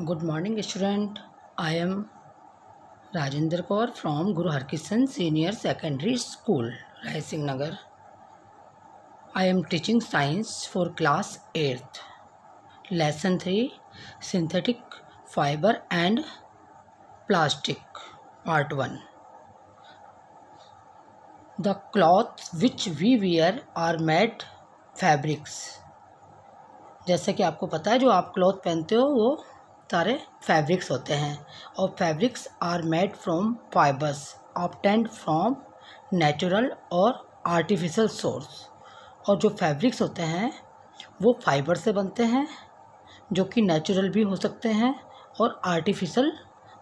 Good morning, student. I am Rajendra Kaur from Guru Harkishan Senior Secondary School, Raising Nagar. I am teaching science for class 8th. Lesson 3, Synthetic Fiber and Plastic, Part 1. The clothes which we wear are made fabrics. जैसे कि आपको पता है जो आप cloth पहनते हो वो सारे फैब्रिक्स होते हैं और fabrics are made from fibres obtained from natural और आर्टिफिशियल सोर्स। और जो फैब्रिक्स होते हैं वो फाइबर से बनते हैं जो कि नेचुरल भी हो सकते हैं और आर्टिफिशियल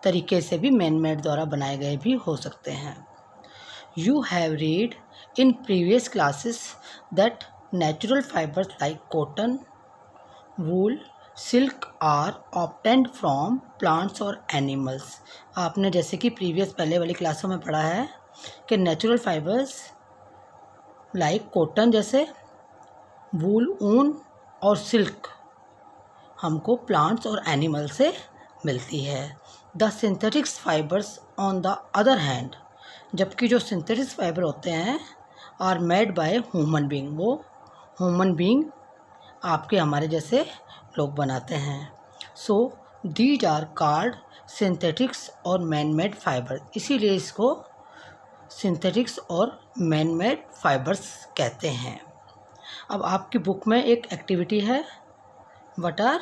तरीके से भी मैन मेड द्वारा बनाए गए भी हो सकते हैं। You have read in previous classes that natural fibres like cotton, wool, silk are obtained from plants और एनिमल्स। आपने जैसे कि प्रीवियस पहले वाली क्लासों में पढ़ा है कि नेचुरल फाइबर्स लाइक कॉटन जैसे वूल ऊन और सिल्क हमको प्लांट्स और एनिमल से मिलती है। The synthetics fibres on the other hand, जबकि जो सिंथेटिक्स फाइबर होते हैं are made by human being, वो ह्यूमन बीइंग आपके हमारे जैसे लोग बनाते हैं। So these are called synthetics और मैन मेड फाइबर, इसीलिए इसको सिंथेटिक्स और मैन मेड फाइबर्स कहते हैं। अब आपकी बुक में एक एक्टिविटी है, what are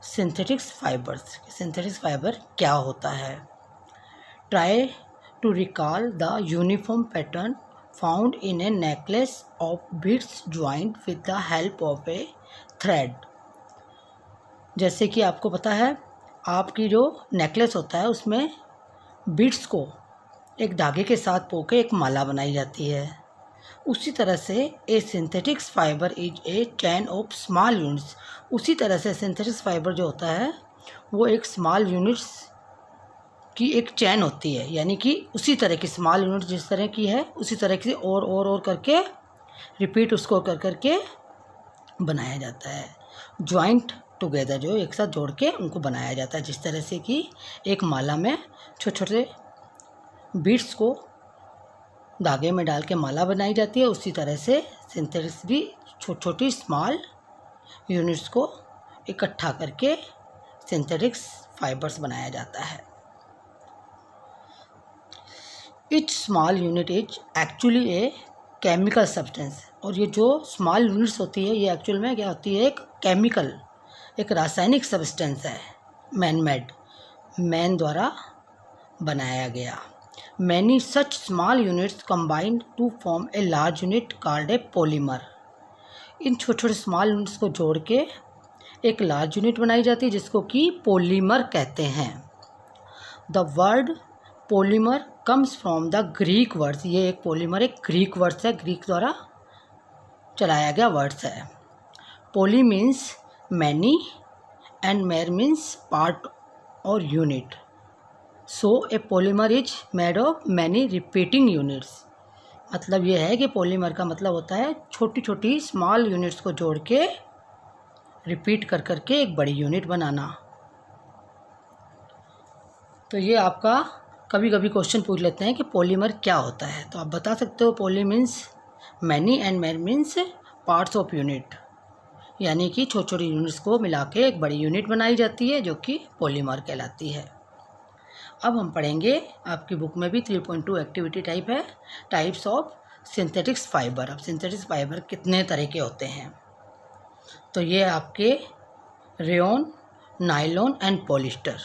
synthetics fibres, synthetics fibre क्या होता है। Try to recall the uniform pattern found in a necklace of beads joint with the help of a thread. जैसे कि आपको पता है आपकी जो नेकलेस होता है उसमें बीड्स को एक धागे के साथ पोके एक माला बनाई जाती है। उसी तरह से a synthetics fibre is a chain of small units, उसी तरह से सिंथेटिक्स फाइबर जो होता है वो एक स्मॉल यूनिट्स की एक चैन होती है, यानी कि उसी तरह की स्मॉल यूनिट जिस तरह की है उसी तरह की और करके रिपीट उसको कर करके बनाया जाता है। ज्वाइंट टुगेदर, जो एक साथ जोड़ के उनको बनाया जाता है, जिस तरह से कि एक माला में छोटे छोटे बीड्स को धागे में डाल के माला बनाई जाती है, उसी तरह से सिंथेटिक्स भी छोटी छोटी स्मॉल यूनिट्स को इकट्ठा करके सिंथेटिक्स फाइबर्स बनाया जाता है। Etch small unit is actually a chemical substance, और ये जो स्मॉल यूनिट्स होती है ये एक्चुअल में क्या होती है, एक केमिकल, एक रासायनिक सब्सटेंस है, मैन मेड, मैन द्वारा बनाया गया। Many such small units combined to form a large unit called a polymer. इन छोटे छोटे स्मॉल यूनिट्स को जोड़ के एक लार्ज यूनिट बनाई जाती है जिसको कि पॉलीमर कहते हैं। The word polymer comes from the Greek words, ये एक पॉलीमर एक ग्रीक वर्ड्स है, ग्रीक द्वारा चलाया गया वर्ड्स है। पॉली मीन्स मैनी एंड मेर मीन्स पार्ट और unit. So A polymer is made of many repeating units, मतलब ये है कि पॉलीमर का मतलब होता है छोटी छोटी स्मॉल यूनिट्स को जोड़ के रिपीट कर करके एक बड़ी यूनिट बनाना। तो ये आपका कभी कभी क्वेश्चन पूछ लेते हैं कि पॉलीमर क्या होता है, तो आप बता सकते हो पॉली मीन्स मैनी एंड मेर मीन्स पार्ट्स ऑफ यूनिट, यानी कि छोटी छोटी यूनिट्स को मिला के एक बड़ी यूनिट बनाई जाती है जो कि पॉलीमर कहलाती है। अब हम पढ़ेंगे, आपकी बुक में भी 3.2 एक्टिविटी टाइप है, टाइप्स ऑफ सिंथेटिक्स फाइबर। अब सिंथेटिक्स फाइबर कितने तरह के होते हैं, तो ये आपके रेयॉन, नायलॉन एंड पॉलिस्टर,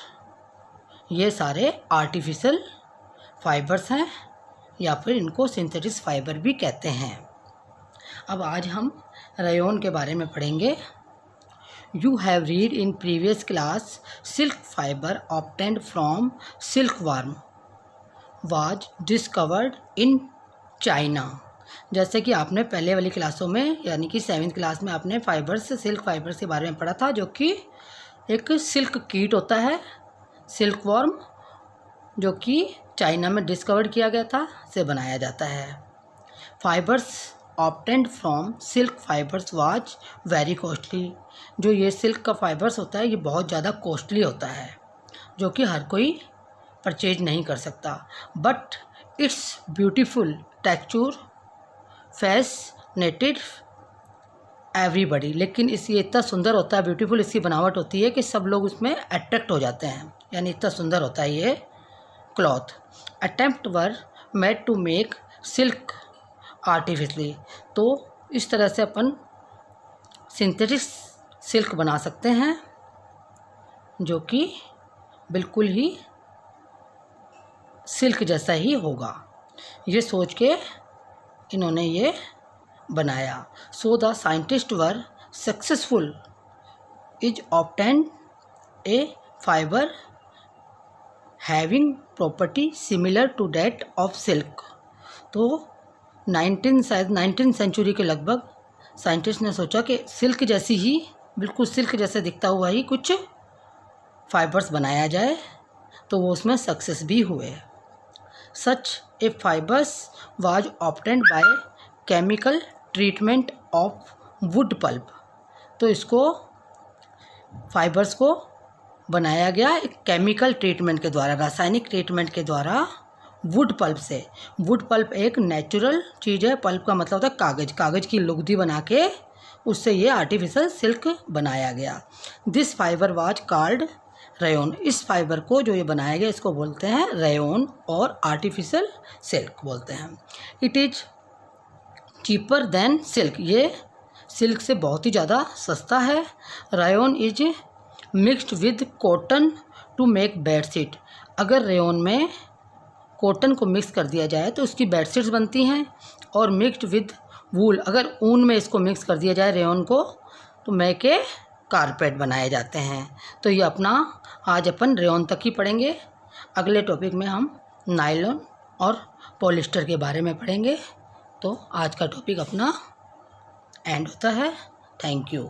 ये सारे आर्टिफिशियल फाइबर्स हैं या फिर इनको सिंथेटिक्स फाइबर भी कहते हैं। अब आज हम रेयॉन के बारे में पढ़ेंगे। You have read in previous class silk fibre obtained from silk worm was discovered in China. जैसे कि आपने पहले वाली क्लासों में यानी कि 7th क्लास में आपने फाइबर्स, सिल्क फाइबर्स के बारे में पढ़ा था, जो कि एक सिल्क कीट होता है, सिल्क वर्म, जो कि चाइना में डिस्कवर्ड किया गया था, से बनाया जाता है। Fibres obtained from silk fibres was very costly. जो ये सिल्क का फाइबर्स होता है ये बहुत ज़्यादा कॉस्टली होता है, जो कि हर कोई परचेज नहीं कर सकता। But it's beautiful texture fascinated everybody. लेकिन ये इतना सुंदर होता है, ब्यूटीफुल इसकी बनावट होती है कि सब लोग उसमें अट्रैक्ट हो जाते हैं, यानी इतना सुंदर होता है ये cloth. Attempt were made to make silk artificially. तो इस तरह से अपन सिंथेटिक सिल्क बना सकते हैं जो कि बिल्कुल ही सिल्क जैसा ही होगा। ये सोच के इन्होंने ये बनाया। So the scientist were successful is obtained a fibre having property similar to that of silk. तो 19th सेंचुरी के लगभग साइंटिस्ट ने सोचा कि सिल्क जैसी ही, बिल्कुल सिल्क जैसे दिखता हुआ ही कुछ फाइबर्स बनाया जाए, तो वो उसमें सक्सेस भी हुए। Such a fibres was obtained by chemical treatment of wood pulp. तो इसको फाइबर्स को बनाया गया एक केमिकल ट्रीटमेंट के द्वारा, रासायनिक ट्रीटमेंट के द्वारा वुड पल्प से। वुड पल्प एक नेचुरल चीज़ है, पल्प का मतलब होता है कागज़, कागज़ की लुगदी बना के उससे ये आर्टिफिशियल सिल्क बनाया गया। This fibre was called rayon. इस फाइबर को जो ये बनाया गया इसको बोलते हैं रेयन और आर्टिफिशियल सिल्क बोलते हैं। It is cheaper than silk. ये सिल्क से बहुत ही ज़्यादा सस्ता है। Rayon is mixed with cotton to make bedsheet. अगर रेयन में कॉटन को मिक्स कर दिया जाए तो उसकी बेडशीट्स बनती हैं, और मिक्स्ड विद वूल, अगर ऊन में इसको मिक्स कर दिया जाए रेयन को, तो मैके कारपेट बनाए जाते हैं। तो ये अपना आज अपन रेयन तक ही पढ़ेंगे। अगले टॉपिक में हम नायलॉन और पॉलिस्टर के बारे में पढ़ेंगे। तो आज का टॉपिक अपना एंड होता है। Thank you.